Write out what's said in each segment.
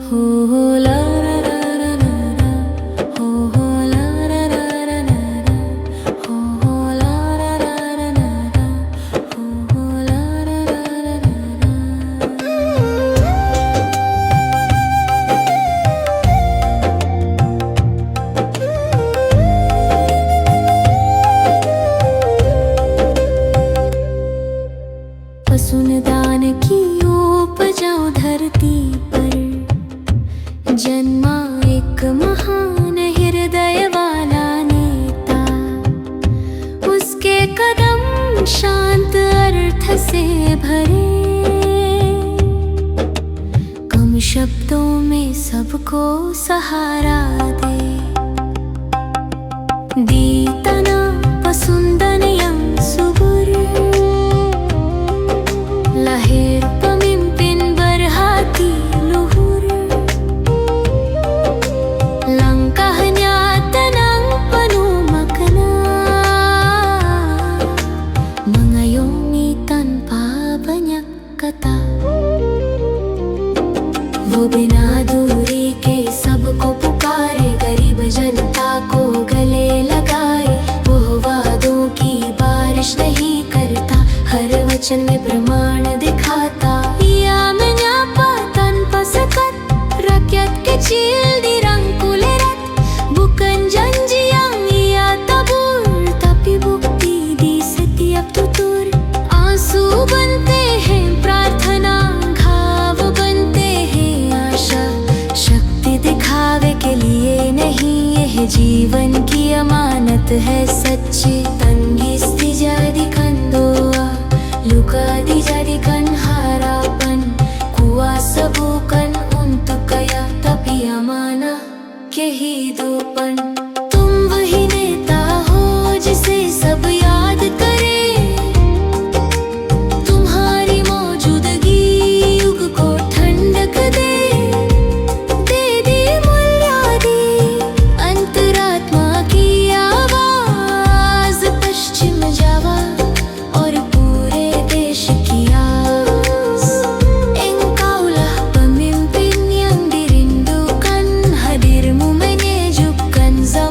हो ला रा रा रा रा रा, हो ला रा रा रा रा रा, हो ला रा रा रा रा रा, हो ला रा रा रा रा रा। सुनदान की उपजाऊं धरती पर, जन्मा एक महान हृदय वाला नेता। उसके कदम शांत अर्थ से भरे, कम शब्दों में सबको सहारा दे। दीतना पसुंदनयं subur, lahir pemimpin berhati luhur. Langkahnya tenang penuh makna, mengayomi tanpa banyak kata. वो बिना दूरी के सबको पुकारे, गरीब जनता को गले लगाए। वो वादों की बारिश नहीं करता, हर वचन में प्रमाण दिखाता. Ia menyapa tanpa sekat, rakyat kecil dirangkulirat. Bukan janji yang ia tabur, tapi bukti di setiap tutur. आंसू बनते हैं प्रार्थना, घाव बनते हैं आशा. शक्ति दिखावे के लिए नहीं, यह जीवन की अमानत है सच्ची. Tangis dijadikan doa, luka dijadikan harapan. Kuasa bukan untuk kaya, tapi amanah kehidupan. तुम वही नेता हो जिसे सब याद करे, तुम्हारी मौजूदगी युग को ठंडक दे. दे दी मूल्यादि अंतरात्मा की आवाज, पश्चिम जावा और पूरे देश की आस. Engkaulah pemimpin yang dirindukan, hadirmu menyejukkan zaman.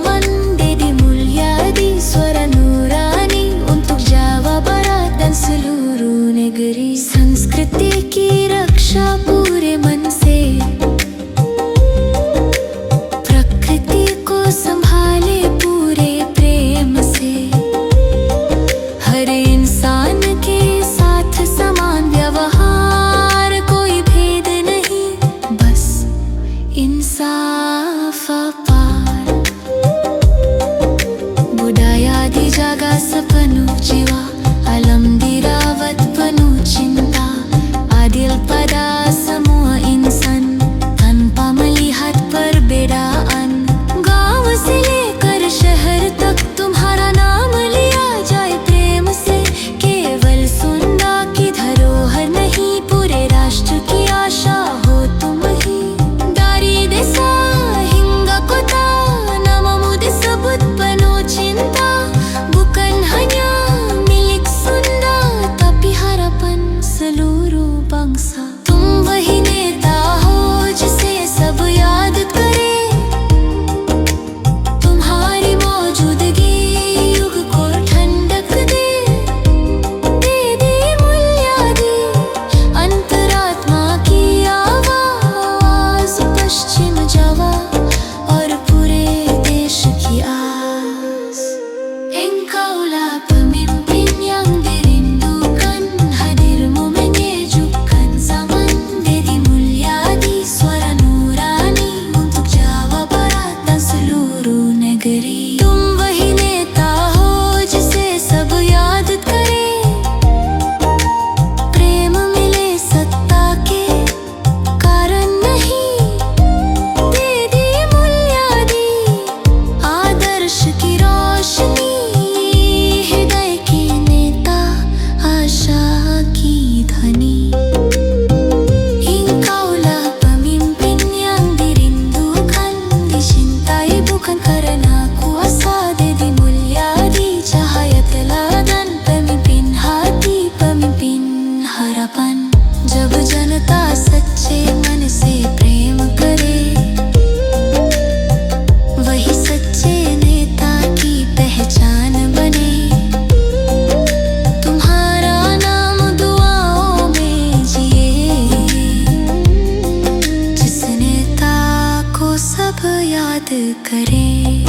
याद करें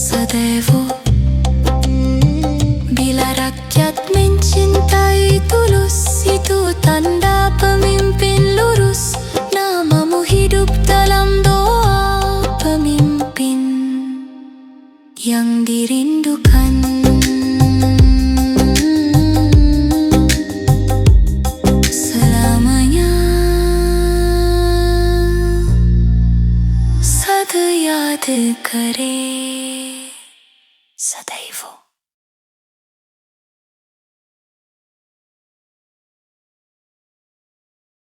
सदैव bila rakyat mencintai tulus, itu tanda pemimpin lurus. Namamu hidup dalam doa pemimpin yang dirindukan selamanya. सद याद करे सदैव।